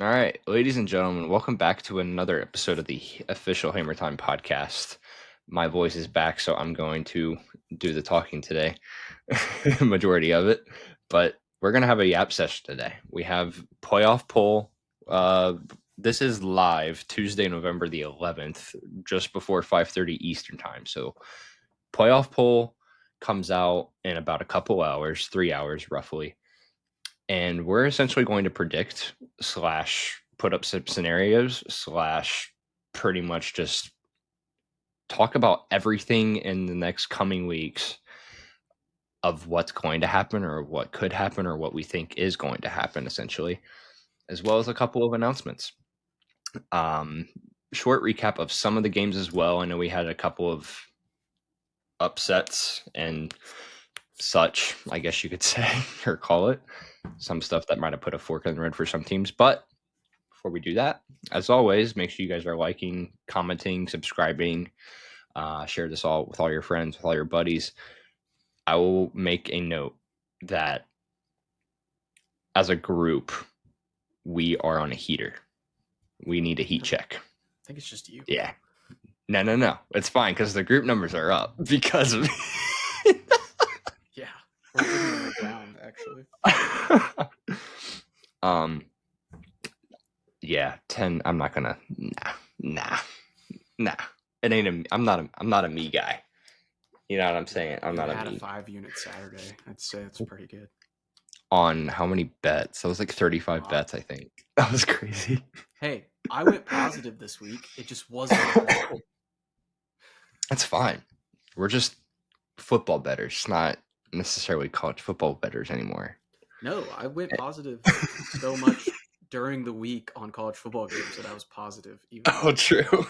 All right, ladies and gentlemen, welcome back to another episode of the official Hammer Time podcast. My voice is back, so I'm going to do the talking today, majority of it. But we're going to have a yap session today. We have playoff poll. This is live Tuesday, November the 11th, just before 5:30 Eastern time. So playoff poll comes out in about a couple hours, 3 hours roughly. And we're essentially going to predict slash put up some scenarios slash pretty much just talk about everything in the next coming weeks of what's going to happen or what could happen or what we think is going to happen, essentially, as well as a couple of announcements. Um, Short recap of some of the games as well. I know we had a couple of upsets and such, I guess you could say, or call it. Some stuff that might have put a fork in the road for some teams. But before we do that, as always, make sure you guys are liking, commenting, subscribing, share this all with all your friends, with all your buddies. I will make a note that as a group, we are on a heater. We need a heat check. I think it's just you. Yeah. No. It's fine because the group numbers are up because of Yeah, we're bringing them down actually. Yeah, 10. I'm not gonna. Nah. It ain't I'm not a me guy. You know what I'm saying? I'm not had a me. 5-unit Saturday. I'd say it's pretty good. On how many bets? That was like 35 bets, I think. That was crazy. Hey, I went positive this week. It just wasn't. That's fine. We're just football bettors, not necessarily college football bettors anymore. No, I went positive so much during the week on college football games that I was positive. Oh, true.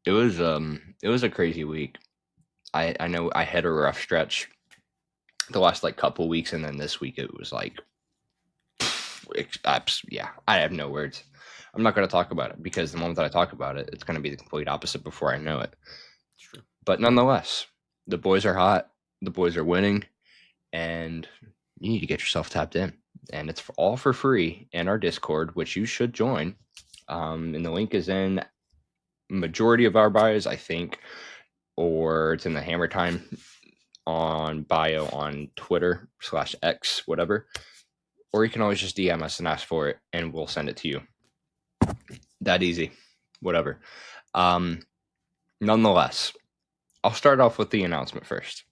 It was a crazy week. I know I had a rough stretch the last like couple weeks, and then this week it was like, yeah, I have no words. I'm not going to talk about it because the moment that I talk about it, it's going to be the complete opposite before I know it. True. But nonetheless, the boys are hot. The boys are winning, and you need to get yourself tapped in. And it's all for free in our Discord, which you should join. And the link is in majority of our bios, I think, or it's in the Hammer Time on bio on Twitter /X, whatever. Or you can always just DM us and ask for it, and we'll send it to you. That easy. Whatever. Nonetheless, I'll start off with the announcement first.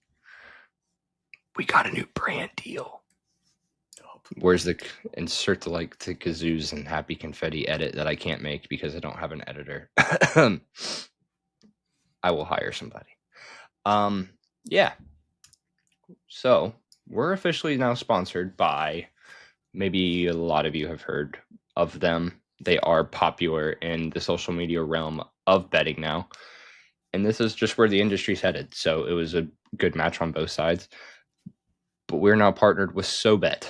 We got a new brand deal. Where's the insert the like to kazoos and happy confetti edit that I can't make because I don't have an editor? I will hire somebody. Yeah. So we're officially now sponsored by, maybe a lot of you have heard of them. They are popular in the social media realm of betting now. And this is just where the industry's headed. So it was a good match on both sides. But we're now partnered with SoBet.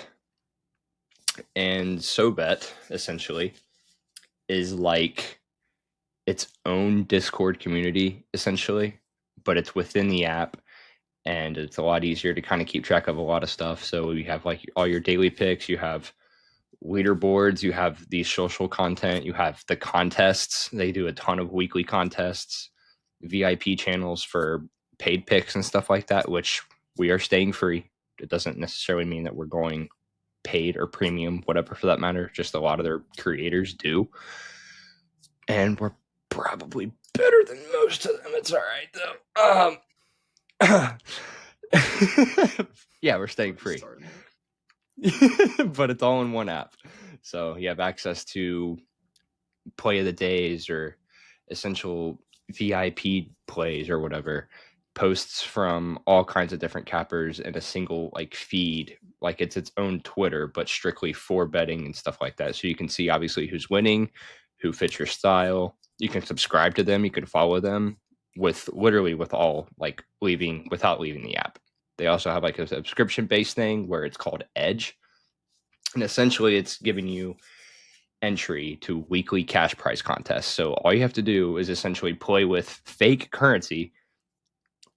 And SoBet, essentially, is like its own Discord community, essentially. But it's within the app. And it's a lot easier to kind of keep track of a lot of stuff. So you have like all your daily picks, you have leaderboards, you have the social content, you have the contests. They do a ton of weekly contests, VIP channels for paid picks and stuff like that, which we are staying free. It doesn't necessarily mean that we're going paid or premium, whatever for that matter. Just a lot of their creators do. And we're probably better than most of them. It's all right though. Yeah, we're staying free. But it's all in one app. So you have access to play of the days or essential VIP plays or whatever, posts from all kinds of different cappers in a single like feed, like it's its own Twitter, but strictly for betting and stuff like that. So you can see obviously who's winning, who fits your style. You can subscribe to them, you can follow them with literally with all like without leaving the app. They also have like a subscription based thing where it's called Edge. And essentially it's giving you entry to weekly cash prize contests. So all you have to do is essentially play with fake currency,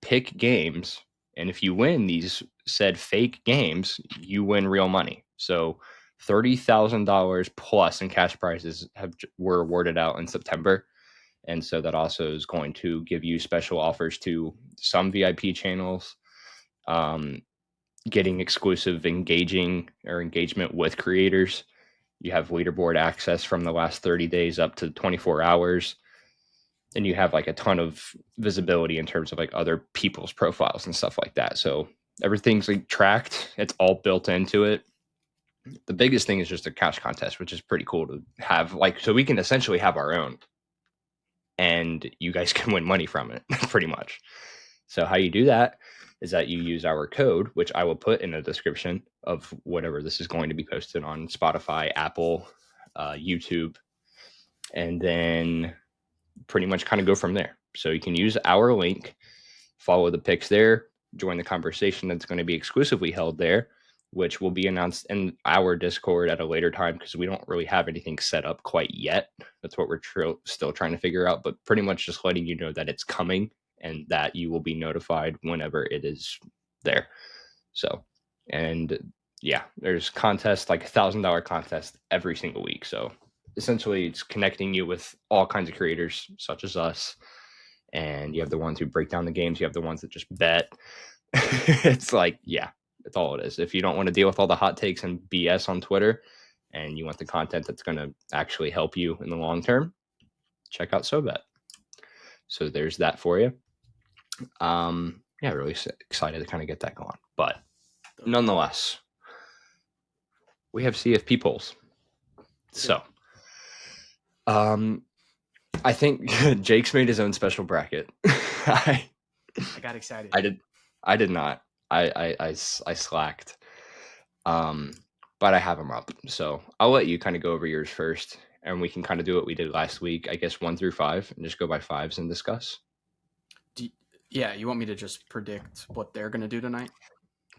pick games, and if you win these said fake games, you win real money. So $30,000 plus in cash prizes were awarded out in September. And so that also is going to give you special offers to some VIP channels, getting exclusive engagement with creators. You have leaderboard access from the last 30 days up to 24 hours. And you have like a ton of visibility in terms of like other people's profiles and stuff like that. So everything's like tracked. It's all built into it. The biggest thing is just a cash contest, which is pretty cool to have. Like, so we can essentially have our own, and you guys can win money from it, pretty much. So how you do that is that you use our code, which I will put in the description of whatever this is going to be posted on Spotify, Apple, YouTube, and then pretty much kind of go from there. So you can use our link, follow the picks there, join the conversation that's going to be exclusively held there, which will be announced in our Discord at a later time because we don't really have anything set up quite yet. That's what we're still trying to figure out, but pretty much just letting you know that it's coming and that you will be notified whenever it is there. So, and yeah, there's contests, like $1,000 contest every single week. So essentially it's connecting you with all kinds of creators such as us. And you have the ones who break down the games. You have the ones that just bet. It's like, yeah, that's all it is. If you don't want to deal with all the hot takes and BS on Twitter and you want the content that's going to actually help you in the long term, check out SoBet. So there's that for you. Yeah, really excited to kind of get that going. But nonetheless, we have CFP polls. So, I think Jake's made his own special bracket. I got excited. I did not. I slacked. But I have them up. So I'll let you kind of go over yours first, and we can kind of do what we did last week. I guess 1 through 5, and just go by fives and discuss. Yeah, you want me to just predict what they're going to do tonight?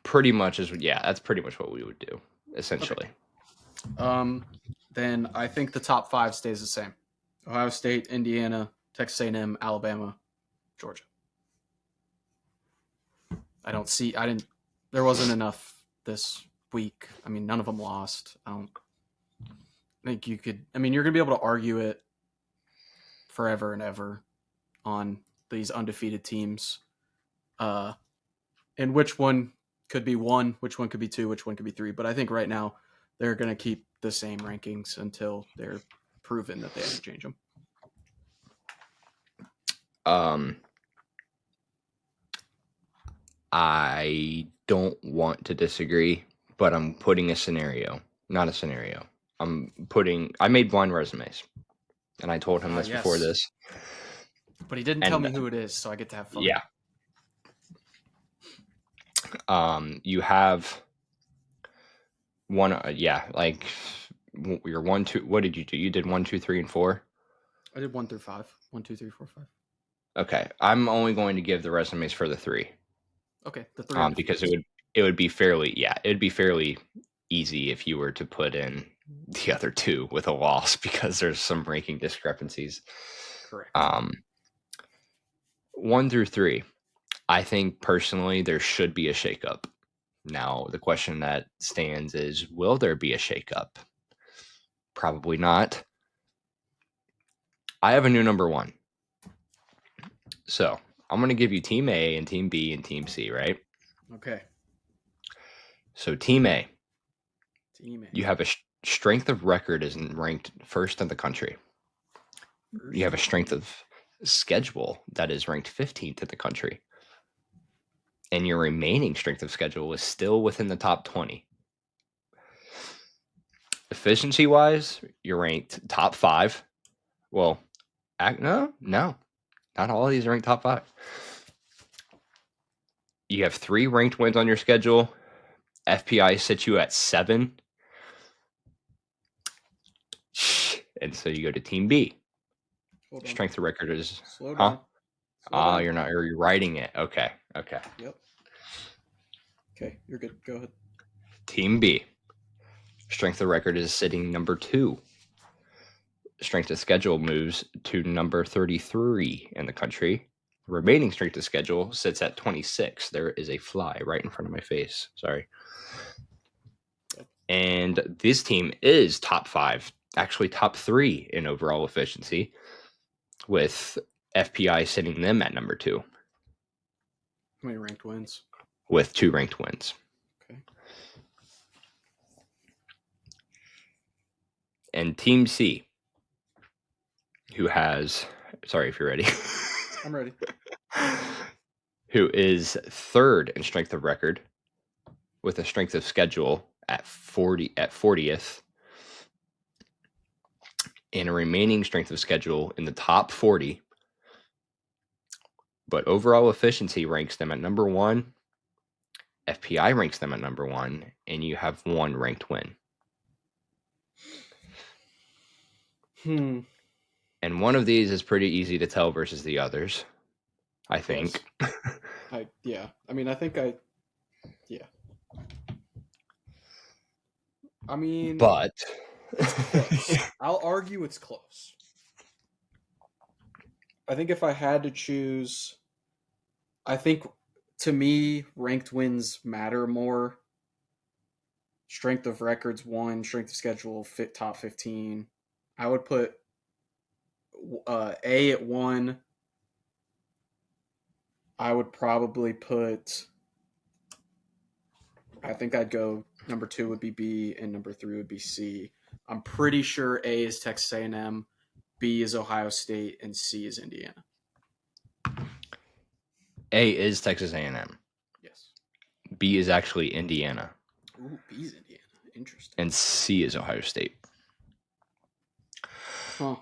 Pretty much that's pretty much what we would do, essentially. Okay. Then I think the top 5 stays the same: Ohio State, Indiana, Texas A&M, Alabama, Georgia. There wasn't enough this week. I mean, none of them lost. I don't think you could. I mean, you're going to be able to argue it forever and ever on these undefeated teams. And which one could be 1, which one could be 2, which one could be 3. But I think right now they're going to keep the same rankings until they're proven that they have to change them. I don't want to disagree, but I'm putting a scenario. Not a scenario. I made blind resumes, and I told him this before this. But he didn't tell me who it is, so I get to have fun. Yeah. You have one, like you're 1, 2. What did you do? You did 1, 2, 3, and 4. I did 1 through 5. 1, 2, 3, 4, 5. Okay, I'm only going to give the resumes for the 3. Okay, the 3. Because it would be fairly easy if you were to put in the other 2 with a loss because there's some ranking discrepancies. Correct. 1 through 3. I think personally there should be a shakeup. Now, the question that stands is, will there be a shakeup? Probably not. I have a new number 1. So I'm going to give you Team A and Team B and Team C, right? Okay. So Team A. Team A. You have a strength of record is ranked first in the country. You have a strength of schedule that is ranked 15th in the country. And your remaining strength of schedule is still within the top 20. Efficiency-wise, you're ranked top 5. Well, no. Not all of these are ranked top 5. You have 3 ranked wins on your schedule. FPI sits you at 7. And so you go to Team B. Strength of record is... Slow down. You're writing it. Okay. Yep. Okay, you're good. Go ahead. Team B. Strength of record is sitting number 2. Strength of schedule moves to number 33 in the country. Remaining strength of schedule sits at 26. There is a fly right in front of my face. Sorry. And this team is top 5, actually top 3 in overall efficiency, with FPI sitting them at number 2 How many ranked wins? with 2 ranked wins. Okay. And Team C, who has, sorry if you're ready. I'm ready. Who is 3rd in strength of record with a strength of schedule at 40th, and a remaining strength of schedule in the top 40. But overall efficiency ranks them at number 1. FPI ranks them at number 1, and you have 1 ranked win. And one of these is pretty easy to tell versus the others, I think. Yes. I mean, But it's close. I'll argue it's close. I think if I had to choose, I think to me, ranked wins matter more. Strength of records 1, strength of schedule fit top 15. I would put A at 1. I would probably put. I think I'd go number 2 would be B and number 3 would be C. I'm pretty sure A is Texas A&M, B is Ohio State, and C is Indiana. A is Texas A&M. Yes. B is actually Indiana. Ooh, B is Indiana. Interesting. And C is Ohio State. Huh.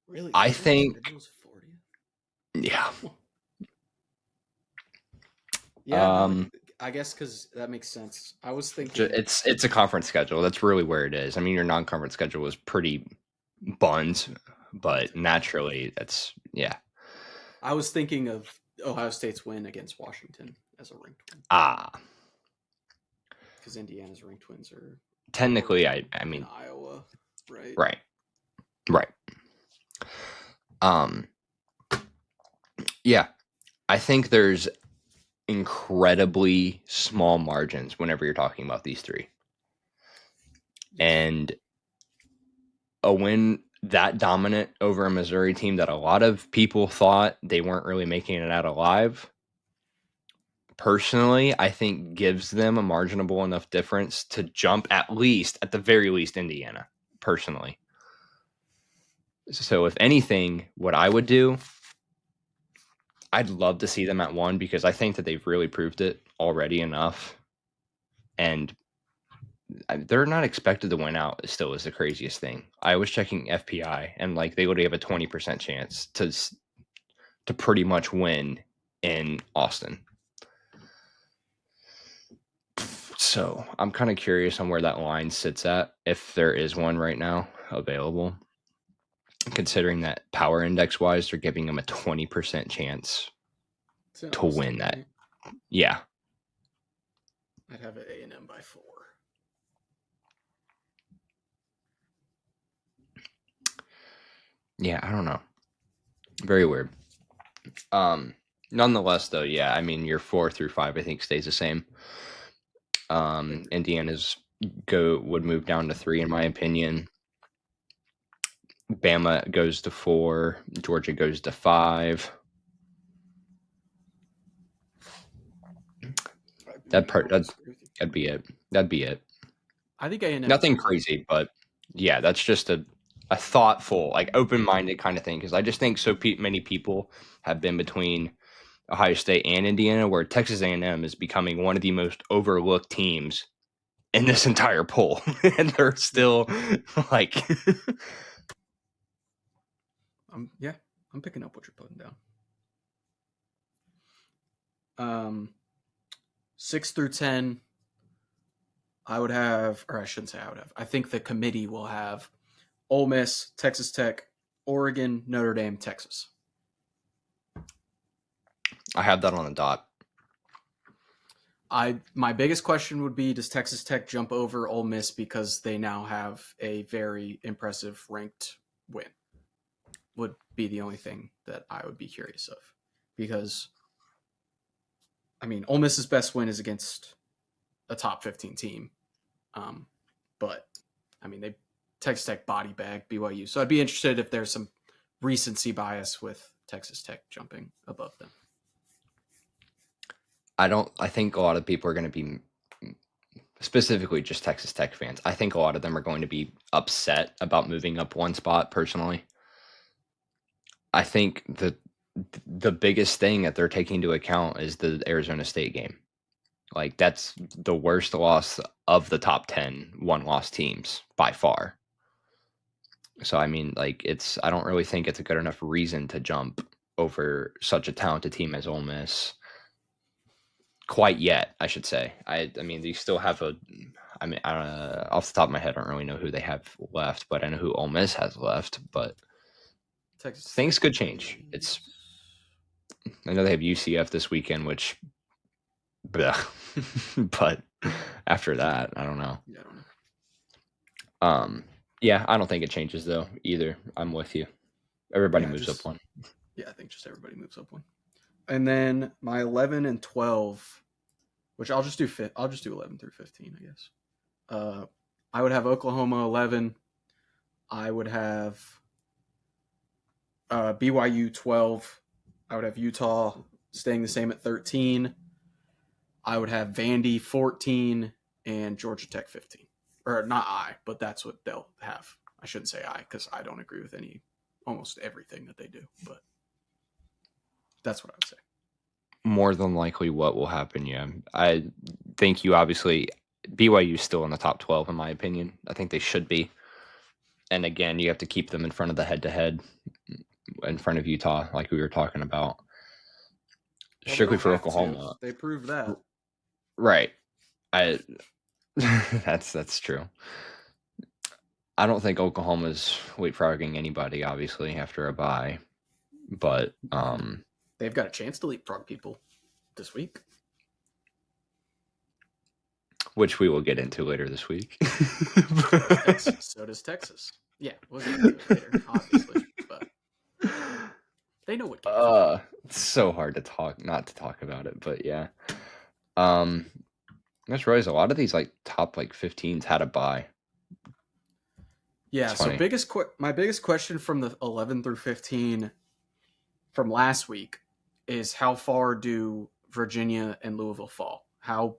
Really? I think. Yeah. Yeah. No, I guess because that makes sense. I was thinking it's a conference schedule. That's really where it is. I mean, your non-conference schedule was pretty buns, but naturally, that's yeah. I was thinking of Ohio State's win against Washington as a ranked win. Because Indiana's ranked wins are technically, I mean, in Iowa, right? Right. Yeah, I think there's incredibly small margins whenever you're talking about these 3. And a win that dominant over a Missouri team that a lot of people thought they weren't really making it out alive, personally, I think gives them a marginable enough difference to jump at the very least, Indiana, personally. So if anything, what I would do, I'd love to see them at 1 because I think that they've really proved it already enough. And they're not expected to win out still is the craziest thing. I was checking FPI and like they would have a 20% chance to pretty much win in Austin. So I'm kind of curious on where that line sits at, if there is one right now available, considering that power index wise, they're giving them a 20% chance to Austin, win that. Right? Yeah. I'd have it A&M by 4. Yeah, I don't know. Very weird. Nonetheless, though, yeah, I mean, your 4 through 5, I think, stays the same. Indiana's would move down to 3, in my opinion. Bama goes to 4. Georgia goes to 5. That'd be it. That'd be it. I think A&M. Nothing crazy, but yeah, that's just a thoughtful, like open-minded kind of thing. Because I just think so many people have been between Ohio State and Indiana, where Texas A&M is becoming one of the most overlooked teams in this entire poll, and they're still like. I'm picking up what you're putting down. 6 through 10, I would have, or I shouldn't say I would have. I think the committee will have Ole Miss, Texas Tech, Oregon, Notre Dame, Texas. I have that on the dot. My biggest question would be, does Texas Tech jump over Ole Miss because they now have a very impressive ranked win? Would be the only thing that I would be curious of. Because, I mean, Ole Miss's best win is against a top 15 team. But I mean, Texas Tech body bag BYU, so I'd be interested if there's some recency bias with Texas Tech jumping above them. I think a lot of people are going to be, specifically just Texas Tech fans, I think a lot of them are going to be upset about moving up one spot personally. I think the biggest thing that they're taking into account is the Arizona State game. Like, that's the worst loss of the top 10 one-loss teams by far. So, I mean, like, I don't really think it's a good enough reason to jump over such a talented team as Ole Miss. Quite yet, I should say. I mean, they still have I don't off the top of my head, I don't really know who they have left, but I know who Ole Miss has left. But Texas things Tech could change. I know they have UCF this weekend, which, but after that, I don't know. Yeah, I don't know. Yeah, I don't think it changes though either. I'm with you. Everybody moves up one. Yeah, I think just everybody moves up one. And then my 11 and 12, which I'll just do 11 through 15, I guess. I would have Oklahoma 11. I would have BYU 12. I would have Utah staying the same at 13. I would have Vandy 14 and Georgia Tech 15. Or not but that's what they'll have. I shouldn't say because I don't agree with almost everything that they do, but that's what I would say. More than likely what will happen, yeah. I think BYU is still in the top 12 in my opinion. I think they should be. And again, you have to keep them in front of the head-to-head, in front of Utah, like we were talking about. Strictly for Oklahoma. They proved that. Right. That's true. I don't think Oklahoma's leapfrogging anybody, obviously, after a bye. But they've got a chance to leapfrog people this week, which we will get into later this week. So does Texas. Yeah, we'll get into it later, obviously. But they know what. It's so hard to not to talk about it, but yeah. I just realized a lot of these top 15s had a bye. Yeah. So my biggest question from the 11 through 15 from last week is how far do Virginia and Louisville fall? How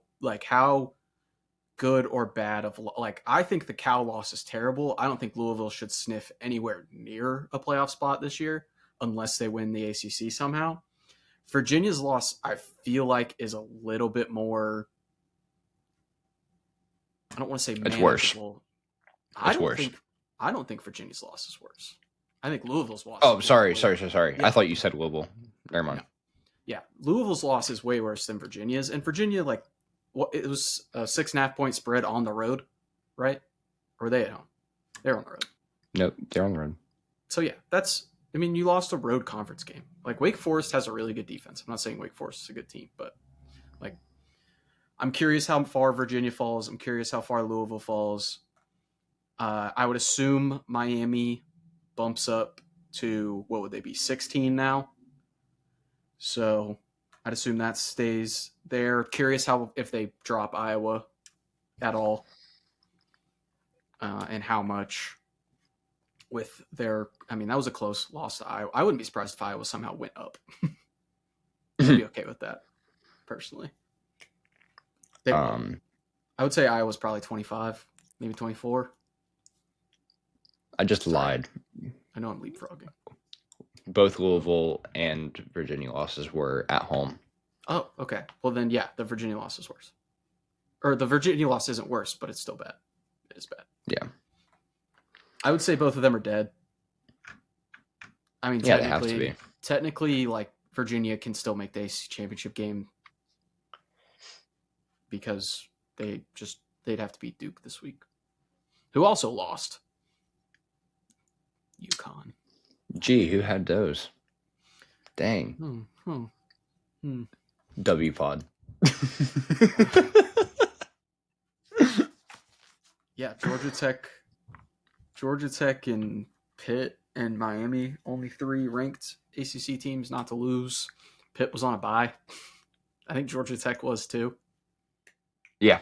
good or bad of I think the Cal loss is terrible. I don't think Louisville should sniff anywhere near a playoff spot this year unless they win the ACC somehow. Virginia's loss, I feel like, is a little bit more. I don't want to say it's worse. I don't think Virginia's loss is worse. I think Louisville's loss. Oh, sorry. Yeah. I thought you said Louisville. Never mind. No. Yeah, Louisville's loss is way worse than Virginia's, and Virginia, it was a 6.5 point spread on the road, right? Or were they at home? They're on the road. Nope, they're on the road. So yeah, you lost a road conference game. Wake Forest has a really good defense. I'm not saying Wake Forest is a good team, but I'm curious how far Virginia falls. I'm curious how far Louisville falls. I would assume Miami bumps up to, what would they be, 16 now? So I'd assume that stays there. Curious if they drop Iowa at all, and how much with their. I mean, that was a close loss to Iowa. I wouldn't be surprised if Iowa somehow went up. I'd be okay with that, personally. I would say Iowa's probably 25, maybe 24. I just lied. I know I'm leapfrogging. Both Louisville and Virginia losses were at home. Oh, okay. Well, then, yeah, the Virginia loss is worse. Or the Virginia loss isn't worse, but it's still bad. It is bad. Yeah. I would say both of them are dead. I mean, yeah, they have to be. Technically, Virginia can still make the ACC championship game because they'd have to beat Duke this week, who also lost. UConn. Gee, who had those? Dang. W pod. Yeah, Georgia Tech and Pitt and Miami, only 3 ranked ACC teams not to lose. Pitt was on a bye. I think Georgia Tech was too. Yeah.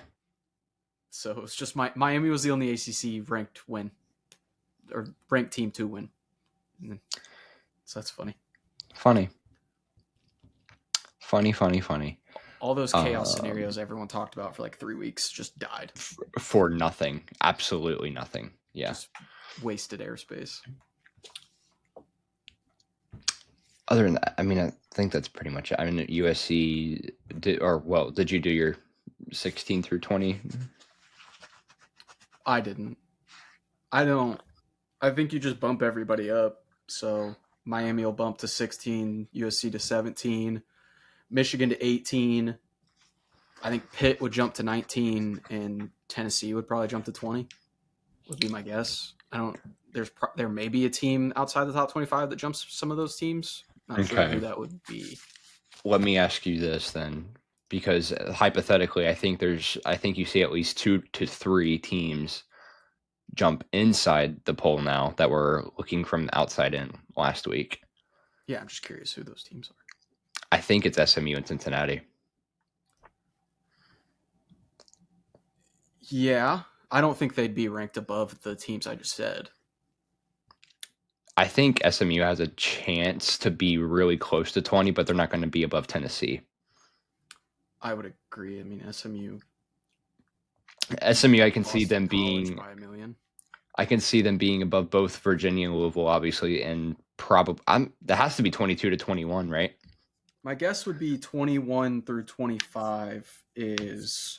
So it was just Miami was the only ACC ranked win or ranked team to win. So that's funny. Funny. Funny. All those chaos scenarios everyone talked about for like 3 weeks just died. For nothing. Absolutely nothing. Yeah. Just wasted airspace. Other than that, I mean, I think that's pretty much it. I mean, USC did you do your 16 through 20? I didn't. I don't. I think you just bump everybody up. So Miami will bump to 16, USC to 17, Michigan to 18. I think Pitt would jump to 19, and Tennessee would probably jump to 20. Would be my guess. I don't. There may be a team outside the top 25 that jumps some of those teams. Not sure Okay. who that would be. Let me ask you this then, because hypothetically, I think you see at least 2 to 3 teams jump inside the poll now that were looking from the outside in last week. Yeah, I'm just curious who those teams are. I think it's SMU and Cincinnati. Yeah, I don't think they'd be ranked above the teams I just said. I think SMU has a chance to be really close to 20, but they're not going to be above Tennessee. I would agree. I mean, SMU, I can see Boston them College being by a million. I can see them being above both Virginia and Louisville, obviously, and probably that has to be 22 to 21, right? My guess would be 21 through 25 is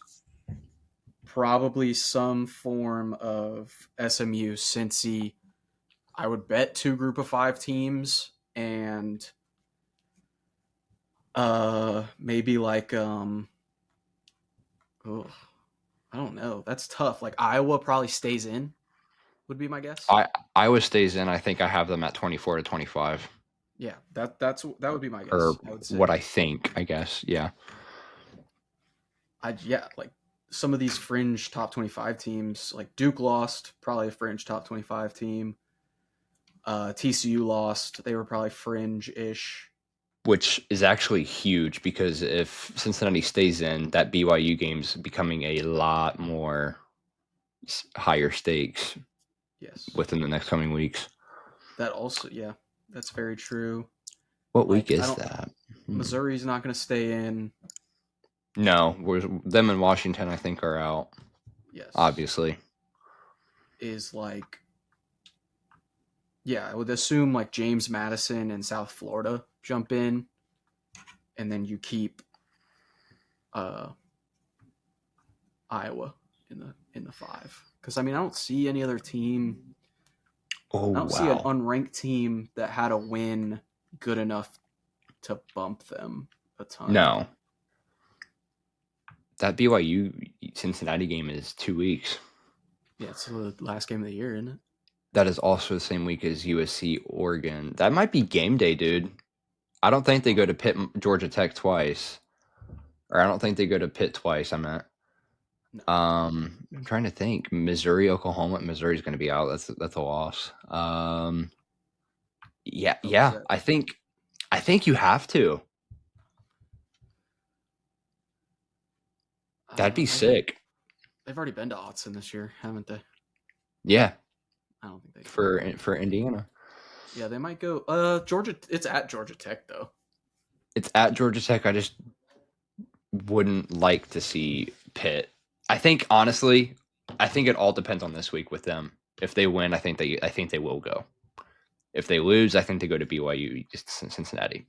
probably some form of SMU, Cincy. I would bet 2 group of 5 teams and maybe like I don't know. That's tough. Like Iowa probably stays in, would be my guess. Iowa stays in. I think I have them at 24 to 25. Yeah, that would be my guess. Or I would say. what I think, I guess. Yeah. Like some of these fringe top 25 teams, like Duke lost, probably a fringe top 25 team. TCU lost. They were probably fringe-ish. Which is actually huge because if Cincinnati stays in, that BYU game's becoming a lot more higher stakes. Yes. Within the next coming weeks. That also, yeah, that's very true. What week is that? Missouri's not going to stay in. No, them and Washington, I think, are out. Yes. Obviously. Is like, yeah, I would assume like James Madison and South Florida jump in, and then you keep Iowa in the 5. Because I mean, I don't see any other team. Oh, I don't see an unranked team that had a win good enough to bump them a ton. No. That BYU Cincinnati game is 2 weeks. Yeah, it's the last game of the year, isn't it? That is also the same week as USC Oregon. That might be game day, dude. I don't think they go to Pitt Georgia Tech twice. Or I don't think they go to Pitt twice, I meant. No. I'm trying to think. Missouri, Oklahoma. Missouri's going to be out. That's a loss. Yeah. I think you have to. That'd be sick. They've already been to Autzen this year, haven't they? Yeah. I don't think they for Indiana. Yeah, they might go. Georgia. It's at Georgia Tech though. It's at Georgia Tech. I just wouldn't like to see Pitt. I think honestly, it all depends on this week with them. If they win, I think they will go. If they lose, I think they go to BYU, Cincinnati.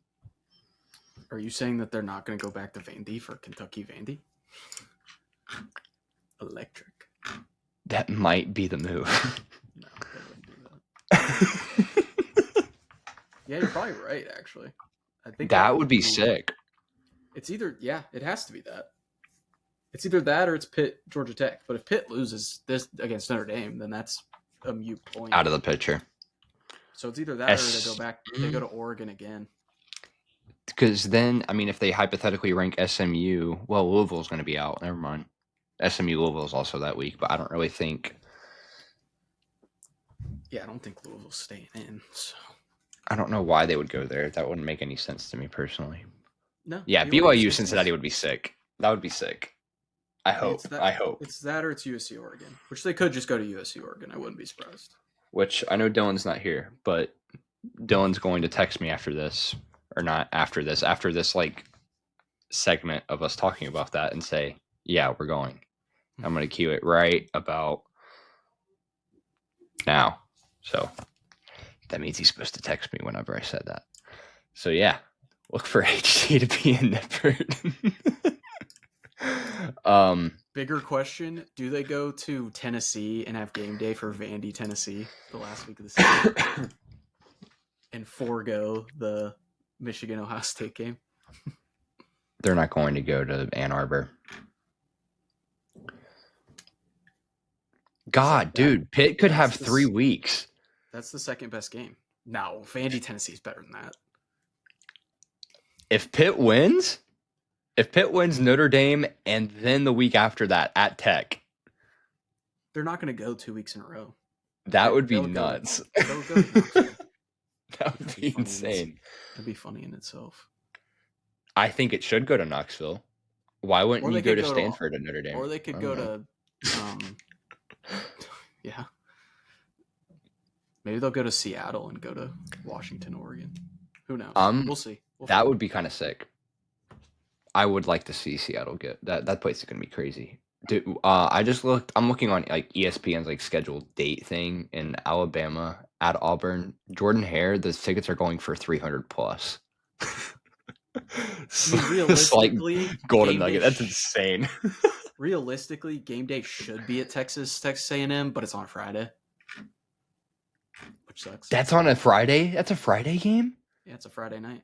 Are you saying that they're not going to go back to Vandy for Kentucky Vandy? Electric. That might be the move. No, they wouldn't do that. Yeah, you're probably right. Actually, I think that would be sick. It's either it has to be that. It's either that or it's Pitt Georgia Tech. But if Pitt loses this against Notre Dame, then that's a mute point. Out of the picture. So it's either that or they go back. They go to Oregon again. Because then, I mean, if they hypothetically rank SMU, well, Louisville's going to be out. Never mind. SMU Louisville is also that week, but I don't really think. Yeah, I don't think Louisville's staying in. So. I don't know why they would go there. That wouldn't make any sense to me personally. No. Yeah, BYU Cincinnati would be sick. That would be sick. I I mean, hope. I hope. it's that or it's USC Oregon, which they could just go to USC Oregon. I wouldn't be surprised. Which I know Dylan's not here, but Dylan's going to text me after this, or not after this like segment of us talking about that, and say, "Yeah, we're going." I'm going to cue it right about now. So that means he's supposed to text me whenever I said that. So yeah, look for HT to be in Nippert. Bigger question: do they go to Tennessee and have game day for Vandy, Tennessee, the last week of the season, and forego the Michigan Ohio State game? They're not going to go to Ann Arbor. God, dude, Pitt could have 3 weeks. That's the second best game. No, Vandy, Tennessee is better than that. If Pitt wins Notre Dame and then the week after that at Tech, they're not going to go 2 weeks in a row. That would be nuts. They'll go to that would be insane. That'd be funny in itself. I think it should go to Knoxville. Why wouldn't you go to Stanford and Notre Dame? Or they could go to yeah. Maybe they'll go to Seattle and go to Washington, Oregon. Who knows? We'll see. That would be kind of sick. I would like to see Seattle get that place is gonna be crazy. Dude, I just looked. I'm looking on like ESPN's like scheduled date thing in Alabama at Auburn. Jordan Hare, the tickets are going for 300 plus. Realistically, Golden Nugget. That's insane. Realistically, game day should be at Texas A&M, but it's on Friday, which sucks. That's on a Friday. That's a Friday game. Yeah, it's a Friday night.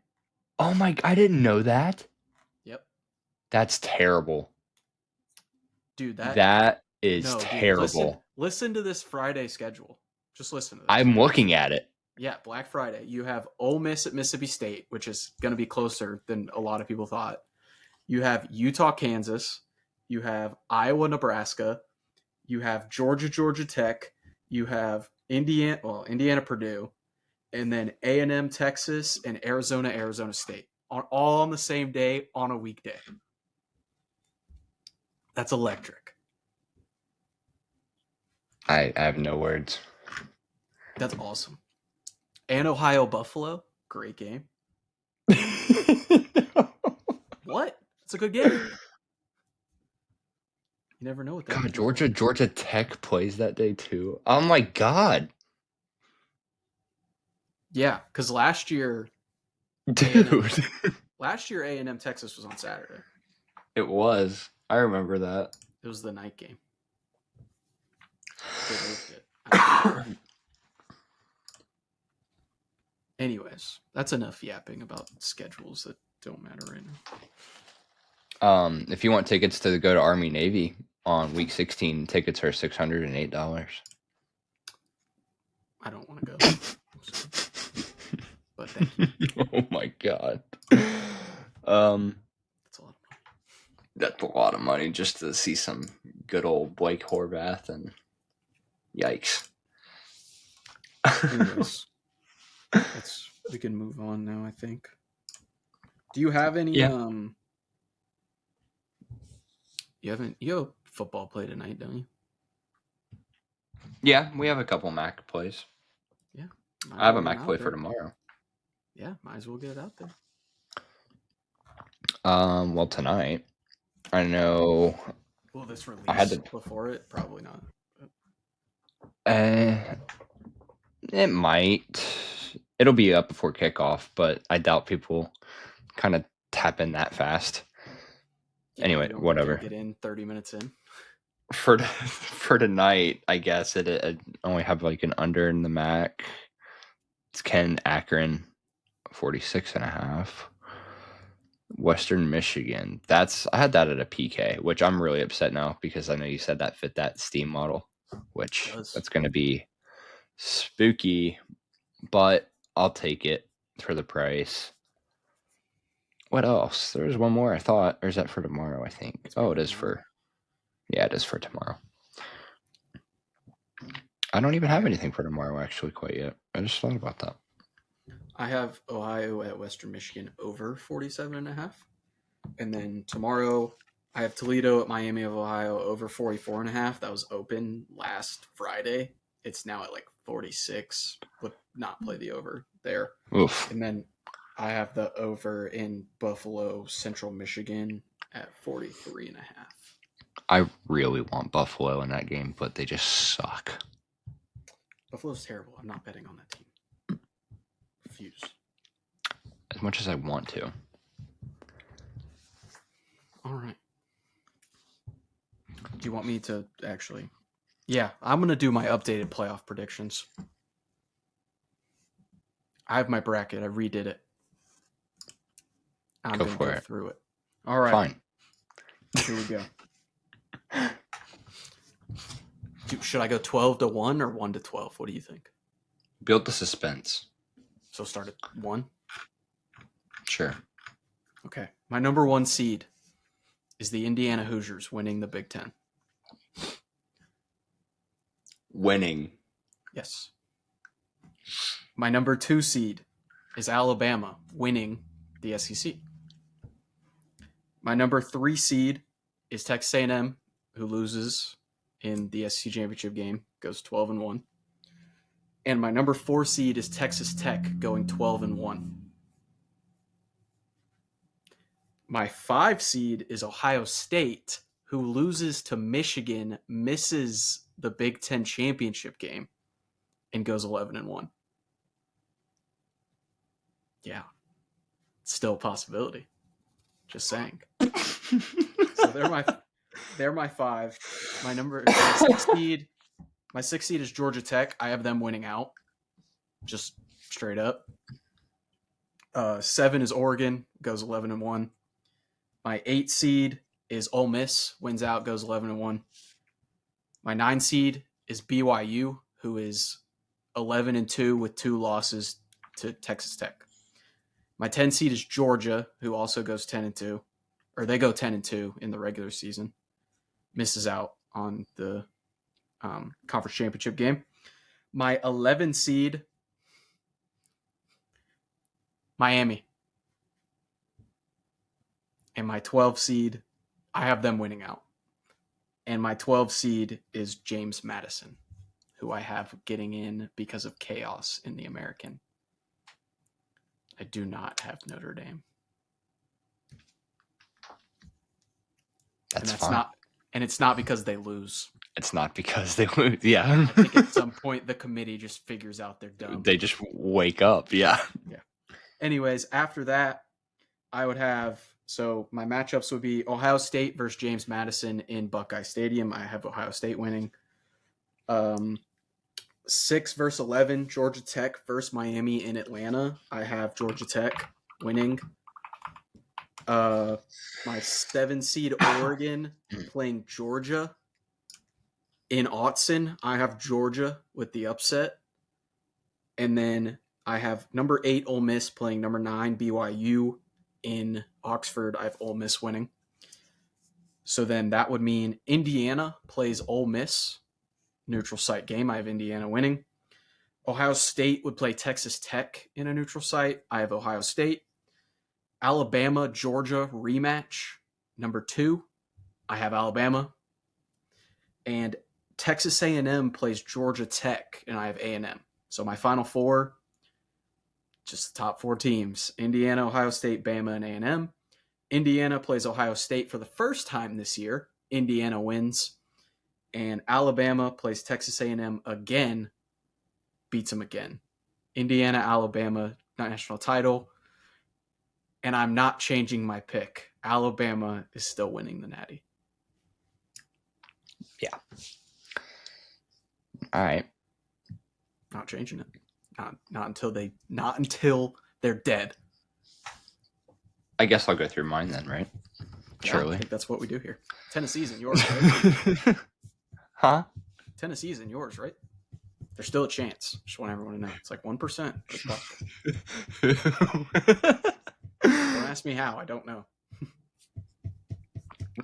Oh my! I didn't know that. Yep. That's terrible. Dude, that is terrible. Dude, listen to this Friday schedule. Just listen to this. I'm looking at it. Yeah, Black Friday. You have Ole Miss at Mississippi State, which is going to be closer than a lot of people thought. You have Utah, Kansas. You have Iowa, Nebraska. You have Georgia Tech. You have Indiana, Purdue. And then A&M, Texas, and Arizona State. All on the same day on a weekday. That's electric. I have no words. That's awesome. And Ohio Buffalo, great game. What? It's a good game. You never know what that. God, Georgia Tech plays that day too. Oh my God. Yeah, because last year, dude, A&M Texas was on Saturday. It was. I remember that. It was the night game. Anyways, that's enough yapping about schedules that don't matter right now. If you want tickets to go to Army Navy on week 16, tickets are $608. I don't want to go. But thank you. Oh my God. That's a lot of money just to see some good old Blake Horvath, and yikes. Anyways, we can move on now, I think. Do you have any you have football play tonight, don't you? Yeah, we have a couple MAC plays. Yeah. I have a MAC play for tomorrow. Yeah, might as well get it out there. Well, tonight, I know. Will this release before it? Probably not. It might. It'll be up before kickoff, but I doubt people kind of tap in that fast. Yeah, anyway, whatever. Get in 30 minutes in. For tonight, I guess it only have like an under in the MAC. It's Ken Akron, 46.5. Western Michigan. I had that at a PK, which I'm really upset now because I know you said that fit that Steam model, which that's going to be spooky, but I'll take it for the price. What else? There was one more I thought, or is that for tomorrow? I think. It is for. Yeah, it is for tomorrow. I don't even have anything for tomorrow actually quite yet. I just thought about that. I have Ohio at Western Michigan over 47.5. And then tomorrow I have Toledo at Miami of Ohio over 44.5. That was open last Friday. It's now at like 46. Would not play the over there. Oof. And then I have the over in Buffalo, Central Michigan at 43.5. I really want Buffalo in that game, but they just suck. Buffalo's terrible. I'm not betting on that team. Refuse. As much as I want to. All right. Do you want me to actually? Yeah, I'm going to do my updated playoff predictions. I have my bracket. I redid it. I'm Go going to for go it. through it. All right. Fine. Here we go. Should I go 12-1 or 1-12? What do you think? Build the suspense. So start at 1? Sure. Okay. My number 1 seed is the Indiana Hoosiers winning the Big Ten. Winning. Yes. My number 2 seed is Alabama winning the SEC. My number 3 seed is Texas A&M, who loses in the SEC championship game, goes 12-1. And my number 4 seed is Texas Tech, going 12-1. My 5 seed is Ohio State, who loses to Michigan, misses the Big Ten championship game, and goes 11-1. Yeah, still a possibility. Just saying. So they're my 5. My 6 seed is Georgia Tech. I have them winning out, just straight up. 7 is Oregon, goes 11-1. My 8 seed is Ole Miss, wins out, goes 11-1. My 9 seed is BYU, who is 11-2 with 2 losses to Texas Tech. My 10 seed is Georgia, who also goes 10-2, or they go 10-2 in the regular season. Misses out on the conference championship game. My 11 seed, Miami. And my 12 seed, I have them winning out. And my 12 seed is James Madison, who I have getting in because of chaos in the American. I do not have Notre Dame. That's and fine. It's not because they lose. It's not because they lose. Yeah. I think at some point the committee just figures out they're dumb. They just wake up. Yeah. Yeah. Anyways, after that, I would have, so my matchups would be Ohio State versus James Madison in Buckeye Stadium. I have Ohio State winning. 6 versus 11, Georgia Tech versus Miami in Atlanta. I have Georgia Tech winning. My 7 seed Oregon playing Georgia in Autzen. I have Georgia with the upset. And then I have number 8 Ole Miss playing number 9 BYU in Oxford. I have Ole Miss winning. So then that would mean Indiana plays Ole Miss. Neutral site game. I have Indiana winning. Ohio State would play Texas Tech in a neutral site. I have Ohio State. Alabama, Georgia rematch. Number 2, I have Alabama. And Texas A&M plays Georgia Tech, and I have A&M. So my final 4, just the top 4 teams. Indiana, Ohio State, Bama, and A&M. Indiana plays Ohio State for the first time this year. Indiana wins. And Alabama plays Texas A&M again, beats them again. Indiana, Alabama, national title. And I'm not changing my pick. Alabama is still winning the Natty. Yeah. All right. Not changing it. Not until they're dead. I guess I'll go through mine then, right? Yeah, Surely. I think that's what we do here. Tennessee's in yours, right? Huh? Tennessee's in yours, right? There's still a chance. Just want everyone to know. It's like 1%. It's possible. Don't ask me how. I don't know.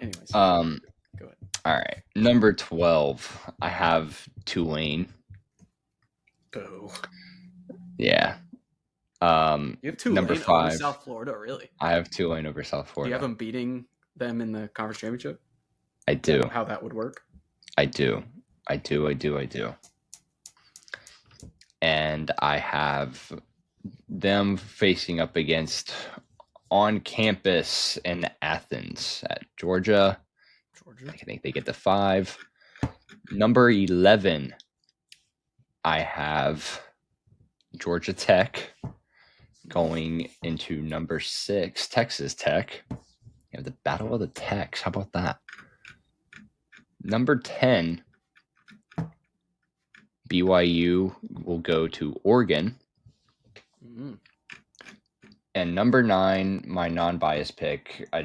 Anyways. Go ahead. All right. Number 12. I have Tulane. Boo. Yeah. You have Tulane number over 5. South Florida, really? I have Tulane over South Do Florida. you have them beating them in the conference championship? I do. How that would work? I do. And I have them facing up against on campus in Athens at Georgia. I think they get the 5. Number 11, I have Georgia Tech going into number 6, Texas Tech. You have the Battle of the Techs. How about that? Number 10, BYU will go to Oregon. Mm-hmm. And number 9, my non-biased pick. I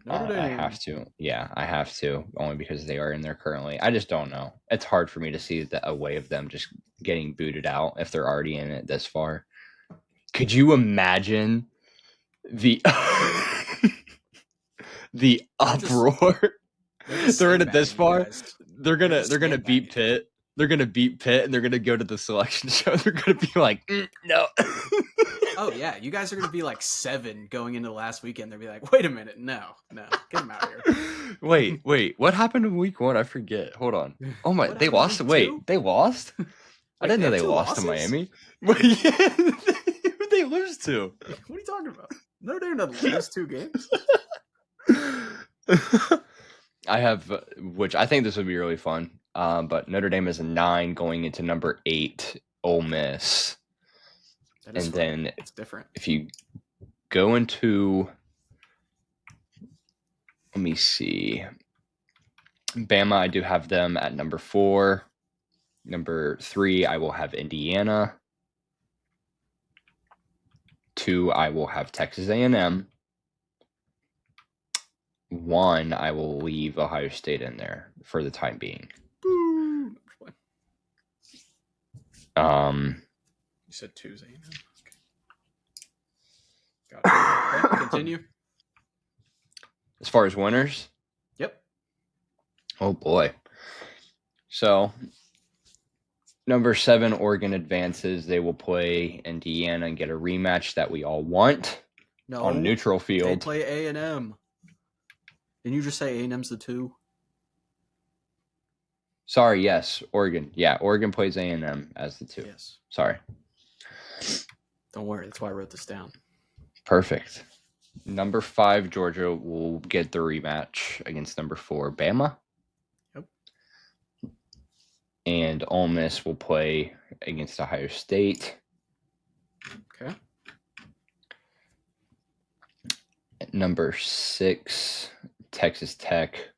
Notre Dame. have to. Yeah, I have to, only because they are in there currently. I just don't know. It's hard for me to see a way of them just getting booted out if they're already in it this far. Could you imagine the the uproar? They're in it this far. They're gonna beat Pitt. They're gonna beat Pitt, and they're gonna go to the selection show. They're gonna be like, no. Oh yeah, you guys are gonna be like 7 going into last weekend. They'll be like, wait a minute, no, get them out of here. Wait, what happened in week 1? I forget. Hold on. Oh my, they lost. Wait, 2? They lost? I didn't know they lost to Miami. Yeah, who'd they lose to? What are you talking about? Notre Dame doesn't lose 2 games. I have, which I think this would be really fun. But Notre Dame is a 9 going into number 8, Ole Miss. And fun. Then it's different. If you go into, let me see, Bama, I do have them at number 4. Number 3, I will have Indiana. 2, I will have Texas A&M. 1, I will leave Ohio State in there for the time being. You said 2's A&M. Okay. Got it. Okay, continue. As far as winners? Yep. Oh boy. So number 7, Oregon advances. They will play Indiana and get a rematch that we all want on a neutral field. They play A&M. Didn't you just say A&M's the 2? Sorry, yes, Oregon. Yeah, Oregon plays A&M as the 2. Yes. Sorry. Don't worry, that's why I wrote this down. Perfect. Number 5, Georgia will get the rematch against number 4, Bama. Yep. And Ole Miss will play against Ohio State. Okay. Number 6, Texas Tech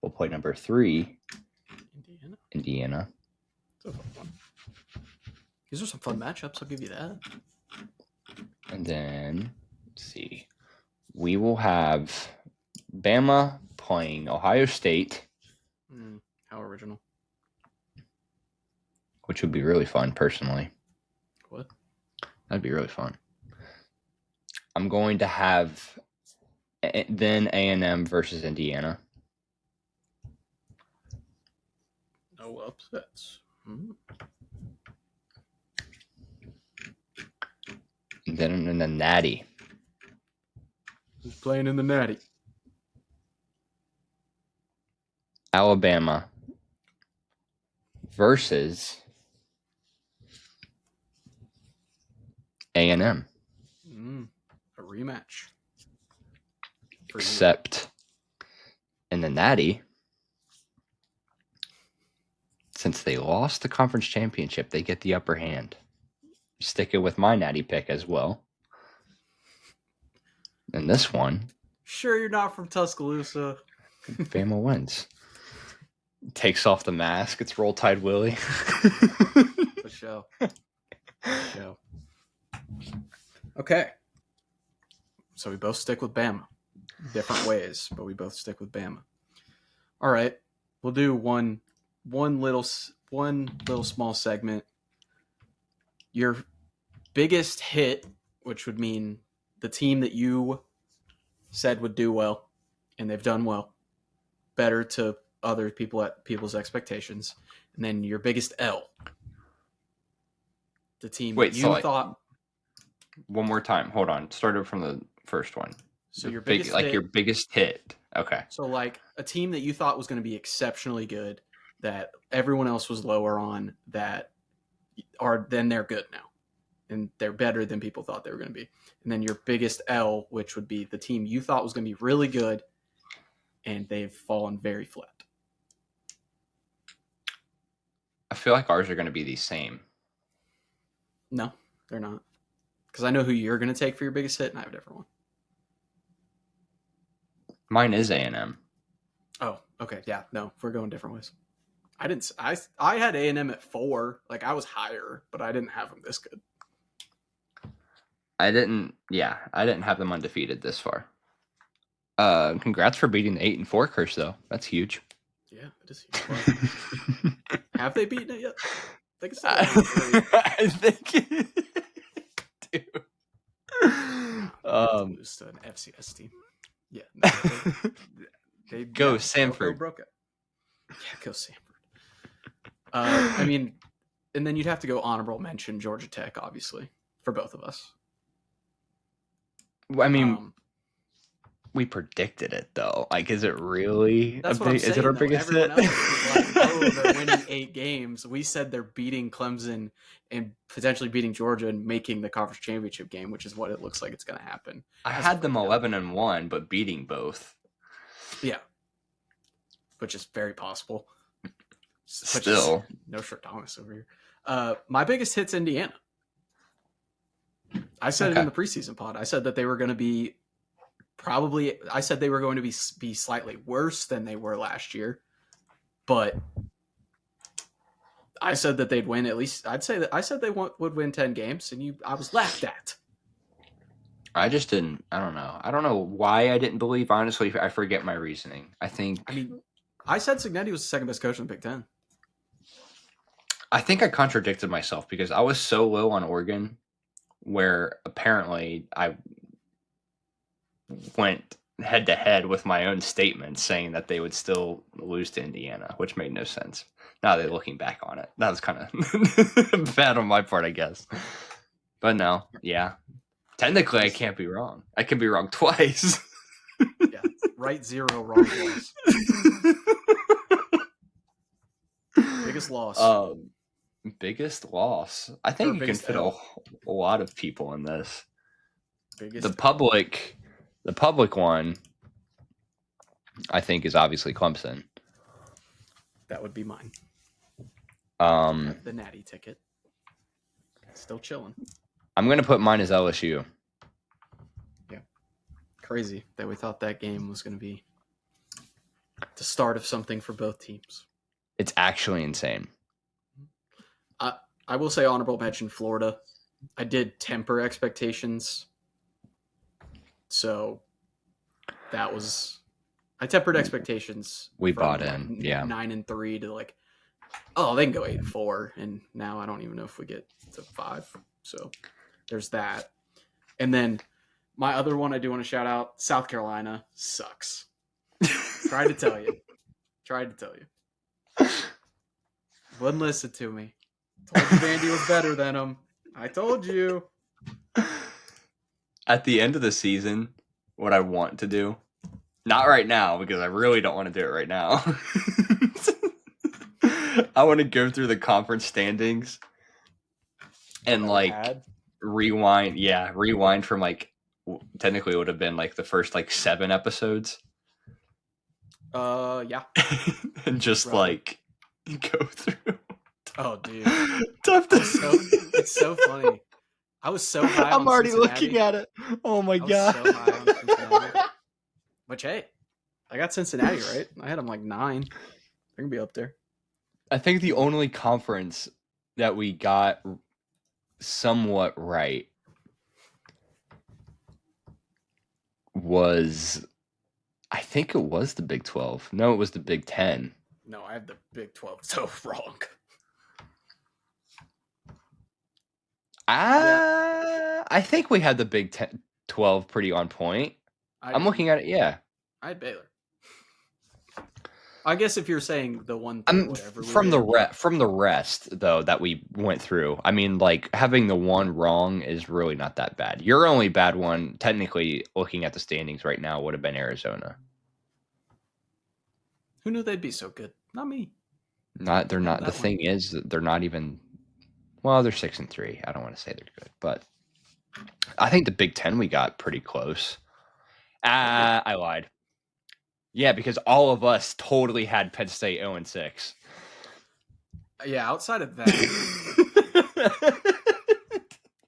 will play number 3, Indiana. These are some fun matchups, I'll give you that. And then, let's see, we will have Bama playing Ohio State. How original. Which would be really fun, personally. What? That'd be really fun. I'm going to have then A&M versus Indiana. No upsets. And then in the Natty. Who's playing in the Natty? Alabama versus A&M. A rematch. Except in the Natty, since they lost the conference championship, they get the upper hand. Sticking with my Natty pick as well. And this one, sure you're not from Tuscaloosa. Bama wins. Takes off the mask. It's Roll Tide Willie. For sure. Okay. So we both stick with Bama. Different ways, but we both stick with Bama. All right. We'll do one little small segment. Your biggest hit, which would mean the team that you said would do well, and they've done well, better to other people's expectations, and then your biggest L, the team that you thought. One more time. Hold on. Started from the first one. So your Big, biggest like hit. your biggest hit. Okay. So like a team that you thought was going to be exceptionally good, that everyone else was lower on, that are then they're good now, and they're better than people thought they were going to be. And then your biggest L, which would be the team you thought was going to be really good, and they've fallen very flat. I feel like ours are going to be the same. No, they're not. Because I know who you're going to take for your biggest hit, and I have a different one. Mine is A&M. Oh, okay, yeah, no, we're going different ways. I didn't. I had A&M at 4. Like I was higher, but I didn't have them this good. I didn't have them undefeated this far. Congrats for beating the 8-4 curse though. That's huge. Yeah, it is huge. Have they beaten it yet? I think it's still I think dude. Lose to an FCS team. Yeah, no, they Go yeah, Sanford. Broke it. Yeah, go Sanford. I mean, and then you'd have to go honorable mention Georgia Tech, obviously, for both of us. I mean, we predicted it though. Like, is it really? That's what I'm saying. Is it our though. biggest Everyone hit? else was like, "Oh, they're winning 8 games." We said they're beating Clemson and potentially beating Georgia and making the conference championship game, which is what it looks like it's going to happen. I had them 11-1, but beating both. Yeah, which is very possible. Still, no Shirt Thomas over here. My biggest hit's Indiana. I said it in the preseason pod. I said that they were going to be I said they were going to be slightly worse than they were last year, but I said that they'd win at least. I said they would win 10 games, and I was laughed at. I just didn't. I don't know. I don't know why I didn't believe. Honestly, I forget my reasoning. I mean, I said Cignetti was the second best coach in the Big Ten. I think I contradicted myself because I was so low on Oregon, where apparently I went head to head with my own statement saying that they would still lose to Indiana, which made no sense. Now they're looking back on it. That was kind of bad on my part, I guess. But no, yeah. Technically, I can't be wrong. I can be wrong twice. Yeah, right 0, wrong twice. Biggest loss. Biggest loss. I think you can fit a lot of people in this. The public one, I think, is obviously Clemson. That would be mine. The Natty ticket. Still chilling. I'm going to put mine as LSU. Yeah. Crazy that we thought that game was going to be the start of something for both teams. It's actually insane. I will say honorable mention Florida. I did temper expectations. So that was... I tempered expectations. We bought in, yeah. 9-3 to like, oh, they can go 8-4, and now I don't even know if we get to 5. So there's that. And then my other one I do want to shout out: South Carolina sucks. Tried to tell you. Wouldn't listen to me. Told you Vandy was better than them. I told you. At the end of the season, what I want to do, not right now because I really don't want to do it right now. I want to go through the conference standings and rewind from like technically it would have been like the first like 7 episodes. Yeah. And just like go through. Oh, dude. It's so funny. I was so high. I'm already looking at it. Oh my god. So high on Cincinnati. Which, hey, I got Cincinnati right. I had them like 9. They're gonna be up there. I think the only conference that we got somewhat right was, I think it was the Big 12. No, it was the Big 10. No, I have the Big 12 so wrong. I think we had the Big 12 pretty on point. I'm looking at it, yeah. I had Baylor. I guess if you're saying the one thing, I'm whatever we from the did, yeah. from the rest though that we went through. I mean, like having the one wrong is really not that bad. Your only bad one, technically, looking at the standings right now, would have been Arizona. Who knew they'd be so good? Not me. They're Yeah, not. The that one. thing is, that they're not even. Well, they're 6-3. I don't want to say they're good, but I think the Big Ten we got pretty close. I lied. Yeah, because all of us totally had Penn State 0-6. Yeah, outside of that,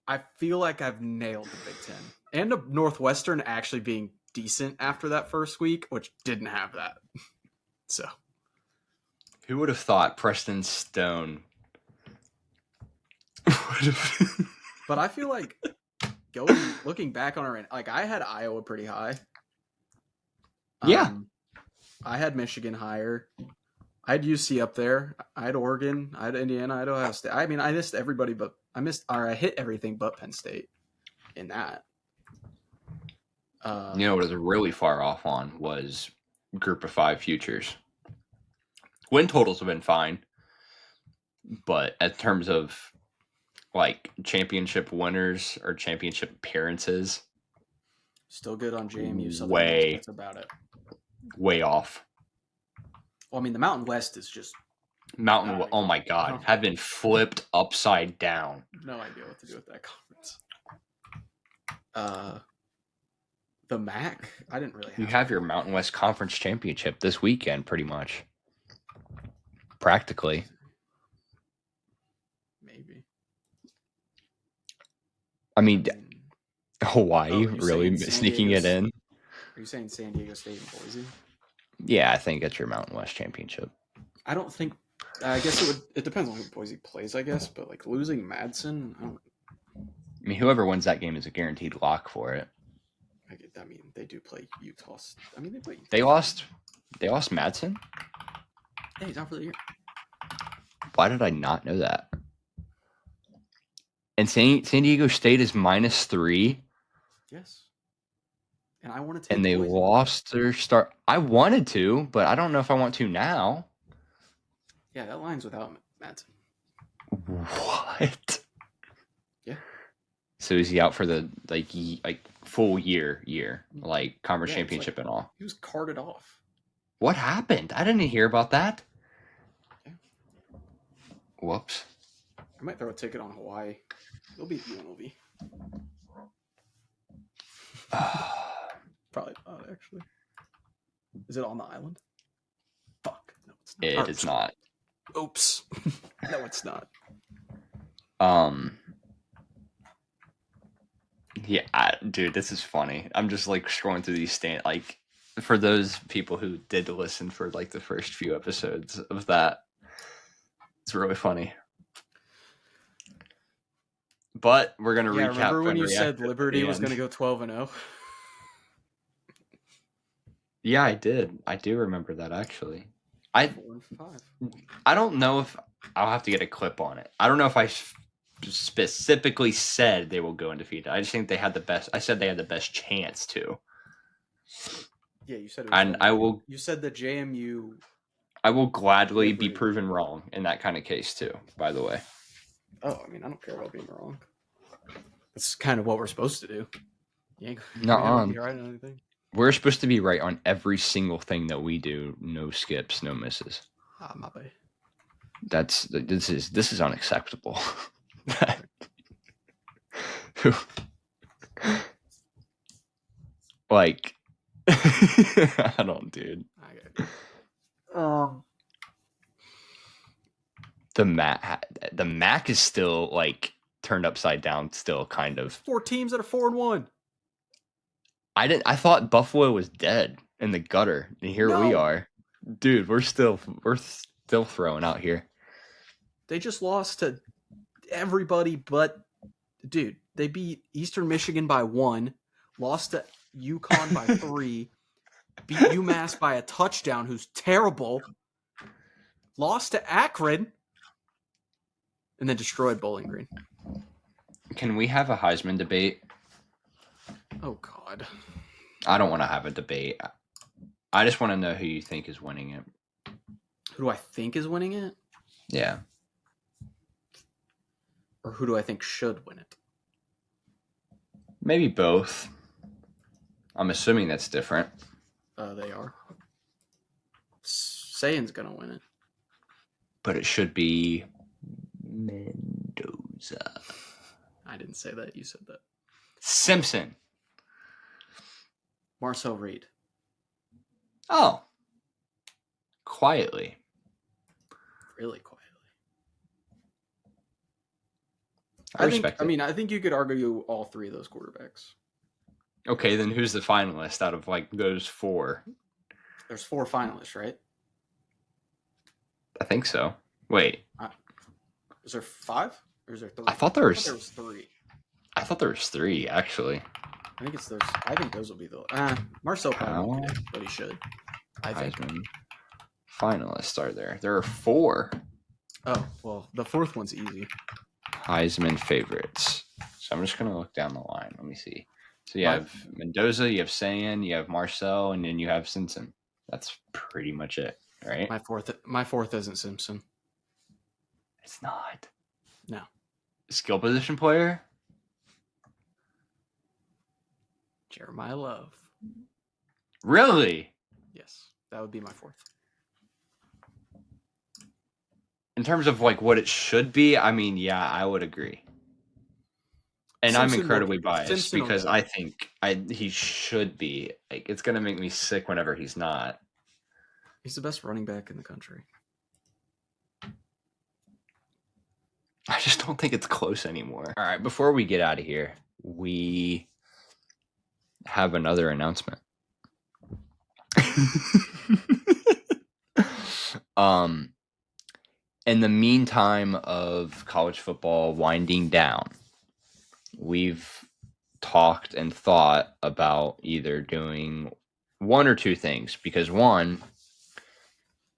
I feel like I've nailed the Big Ten and the Northwestern actually being decent after that first week, which didn't have that. So Who would have thought Preston Stone would have? but I feel like looking back on our like I had Iowa pretty high. Yeah. I had Michigan higher. I had UC up there. I had Oregon. I had Indiana. I had Ohio State. I mean, I missed everybody, but I hit everything but Penn State in that. You know what was really far off on was Group of 5 futures. Win totals have been fine, but in terms of like championship winners or championship appearances, still good on JMU Southern Miss. way, That's about it. way off. Well, I mean, the Mountain West is just Mountain. Oh my God, have been flipped upside down. no idea what to do with that conference. The MAC, I didn't really. You have your Mountain West Conference Championship this weekend, pretty much. Practically. Maybe. I mean, Hawaii really sneaking it in. Are you saying San Diego State and Boise? Yeah, I think it's your Mountain West Championship. I don't think. I guess it depends on who Boise plays. I guess, but like losing Madsen, I mean, whoever wins that game is a guaranteed lock for it. I mean, they do play Utah. I mean, they play. Utah. They lost Madsen. Hey, he's out for the year. Why did I not know that? And San Diego State is -3. Yes. And I want to take. And they lost their start. I wanted to, but I don't know if I want to now. Yeah, that line's without Madsen. What? Yeah. So is he out for the like full year, like conference championship and all? He was carted off. What happened? I didn't hear about that. Yeah. Whoops. I might throw a ticket on Hawaii. It'll be UNLV. Probably not, actually. Is it on the island? Fuck. No, it's not. It is not. Oops. No, it's not. Yeah, dude, this is funny. I'm just like scrolling through these like for those people who did listen for like the first few episodes of that. It's really funny. But we're gonna recap. Remember when you said Liberty was gonna go 12-0? Yeah, I did. I do remember that actually. I 4-5. I don't know if I'll have to get a clip on it. I don't know if I specifically said they will go undefeated. I just think they had the best. I said they had the best chance to. Yeah, you said it. And I will. You said the JMU. I will gladly be proven wrong in that kind of case too. By the way. Oh, I mean, I don't care about being wrong. That's kind of what we're supposed to do. You Not on. Be right on anything. We're supposed to be right on every single thing that we do. No skips, no misses. Ah, my bad. This is unacceptable. Like, I don't, dude. The MAC is still like turned upside down. Still, kind of. 4 teams that are 4-1. I thought Buffalo was dead in the gutter, and here we are, dude. We're still throwing out here. They just lost to everybody, but dude, they beat Eastern Michigan by 1, lost to UConn by 3, beat UMass by a touchdown, who's terrible, lost to Akron, and then destroyed Bowling Green. Can we have a Heisman debate? Oh, God. I don't want to have a debate. I just want to know who you think is winning it. Who do I think is winning it? Yeah. Or who do I think should win it? Maybe both. I'm assuming that's different. They are. Saiyans going to win it. But it should be Mendoza. I didn't say that. You said that. Simpson. Marcel Reed. Oh. Quietly. Really quietly. I respect it. I think you could argue all three of those quarterbacks. Okay, then who's the finalist out of like those four? There's 4 finalists, right? I think so. Wait. Is there 5? Or is there 3? I thought there was 3. I thought there was 3, actually. I think it's those. I think those will be the. Marcel probably won't get it, but he should. I think. Heisman finalists are there. There are 4 Oh well, the 4th one's easy. Heisman favorites. So I'm just gonna look down the line. Let me see. So you My- have Mendoza, you have Sayan, you have Marcel, and then you have Simpson. That's pretty much it, right? My fourth isn't Simpson. It's not. No. Skill position player? Jeremiah Love. Really? Yes, that would be my 4th. In terms of like what it should be, I mean, yeah, I would agree. And Simpson I'm incredibly will- biased Simpson will because get I it. think he should be. Like, it's gonna make me sick whenever he's not. He's the best running back in the country. I just don't think it's close anymore. All right, before we get out of here, we have another announcement. In the meantime of college football winding down, we've talked and thought about either doing one or two things, because one,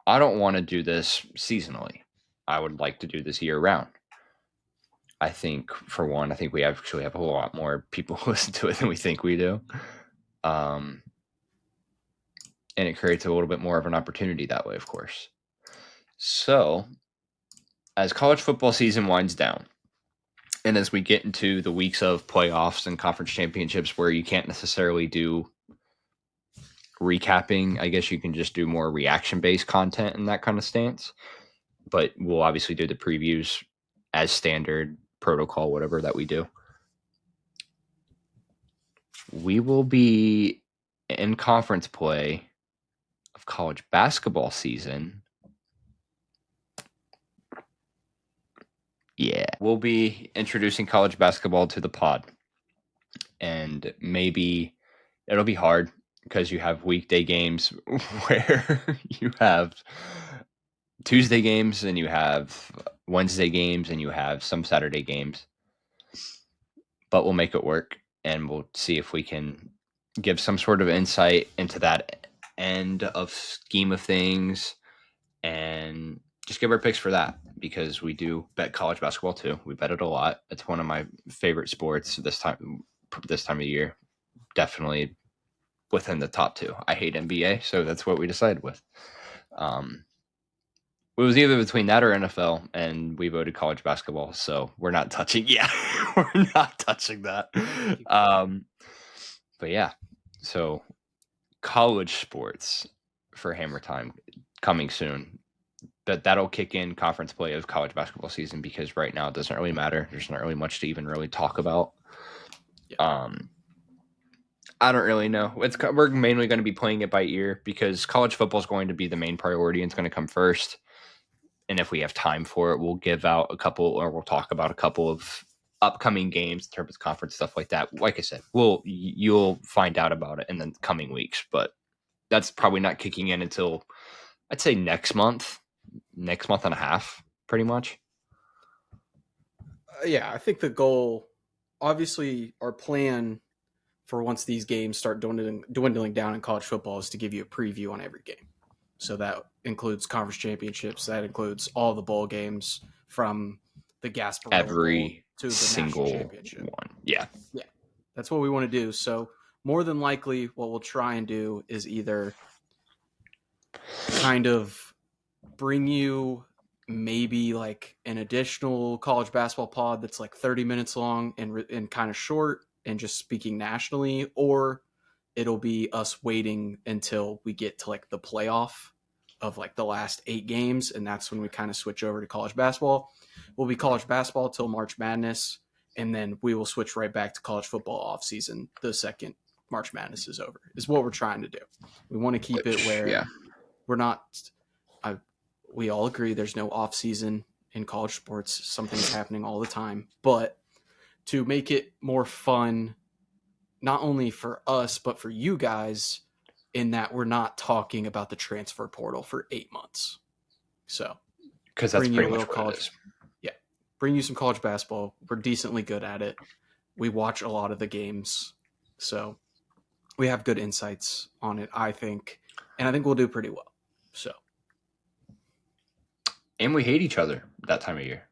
I don't want to do this seasonally. I would like to do this year round. I think, for one, I think we actually have a lot more people who listen to it than we think we do. And it creates a little bit more of an opportunity that way, of course. So, as college football season winds down, and as we get into the weeks of playoffs and conference championships where you can't necessarily do recapping, I guess you can just do more reaction-based content in that kind of stance. But we'll obviously do the previews as standard protocol, whatever that we do. We will be in conference play of college basketball season. Yeah, we'll be introducing college basketball to the pod. And maybe it'll be hard because you have weekday games where you have Tuesday games and you have Wednesday games and you have some Saturday games. But we'll make it work, and we'll see if we can give some sort of insight into that end of scheme of things and just give our picks for that, because we do bet college basketball too. We bet it a lot. It's one of my favorite sports this time of year. Definitely within the top 2. I hate NBA, so that's what we decided with. It was either between that or NFL, and we voted college basketball, so we're not touching. Yeah, we're not touching that. But yeah, so college sports for Hammer Time coming soon. But that'll kick in conference play of college basketball season, because right now it doesn't really matter. There's not really much to even really talk about. Yeah. I don't really know. We're mainly going to be playing it by ear, because college football is going to be the main priority and it's going to come first. And if we have time for it, we'll give out a couple, or we'll talk about a couple of upcoming games in terms of conference stuff like that. Like I said, you'll find out about it in the coming weeks, but that's probably not kicking in until, I'd say, next month and a half, pretty much. Yeah, I think the goal, obviously, our plan for once these games start dwindling down in college football is to give you a preview on every game. So that includes conference championships. That includes all the bowl games, from the Gasparilla Every Bowl to the single national championship. one. Yeah. That's what we want to do. So more than likely, what we'll try and do is either kind of bring you maybe like an additional college basketball pod that's like 30 minutes long and kind of short and just speaking nationally, or it'll be us waiting until we get to like the playoff of like the last 8 games, and that's when we kind of switch over to college basketball. We'll be college basketball till March Madness, and then we will switch right back to college football off season the second March Madness is over. Is what we're trying to do. We want to keep it where Yeah. we're not. We all agree there's no off season in college sports. Something's happening all the time, but to make it more fun, not only for us but for you guys, in that we're not talking about the transfer portal for 8 months. So Because that's bring you a pretty little much what college, it is. yeah, bring you some college basketball. We're decently good at it. We watch a lot of the games, so we have good insights on it, I think, and I think we'll do pretty well. So And we hate each other that time of year.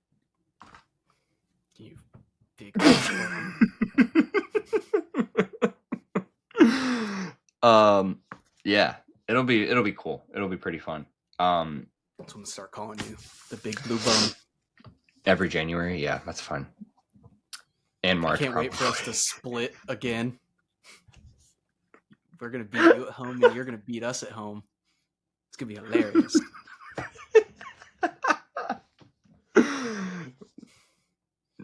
you big bum. Yeah, it'll be cool. It'll be pretty fun. That's when I start calling you the big blue bum. Every January, yeah, that's fun. And March. I can't wait for us to split again. We're gonna beat you at home, and you're gonna beat us at home. It's gonna be hilarious.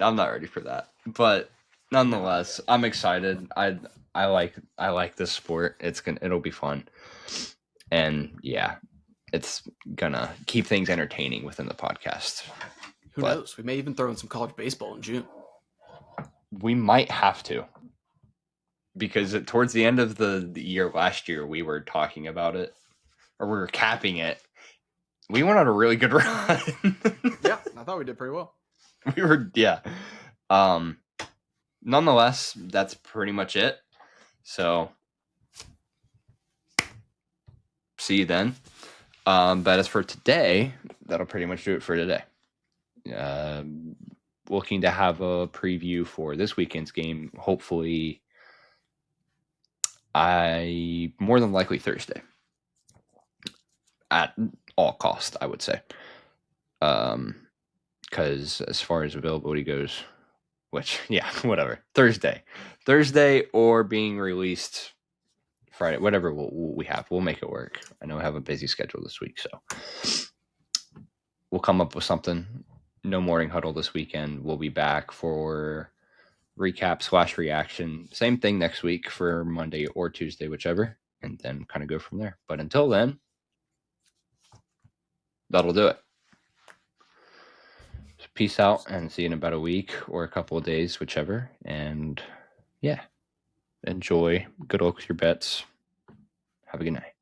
I'm not ready for that, but nonetheless, I'm excited. I like this sport. It'll be fun, and yeah, it's gonna keep things entertaining within the podcast. Who But- knows? We may even throw in some college baseball in June. We might have to, because towards the end of the year last year, we were talking about it, or we were capping it. We went on a really good run. Yeah, I thought we did pretty well. We were, yeah. Nonetheless, that's pretty much it. So, see you then. But as for today, that'll pretty much do it for today. Looking to have a preview for this weekend's game, hopefully, more than likely Thursday. At all cost, I would say. Because as far as availability goes, which, yeah, whatever. Thursday or being released Friday, whatever we have, we'll make it work. I know I have a busy schedule this week, so we'll come up with something. No morning huddle this weekend. We'll be back for recap / reaction. Same thing next week for Monday or Tuesday, whichever, and then kind of go from there. But until then, that'll do it. So peace out, and see you in about a week or a couple of days, whichever. And yeah, enjoy. Good luck with your bets. Have a good night.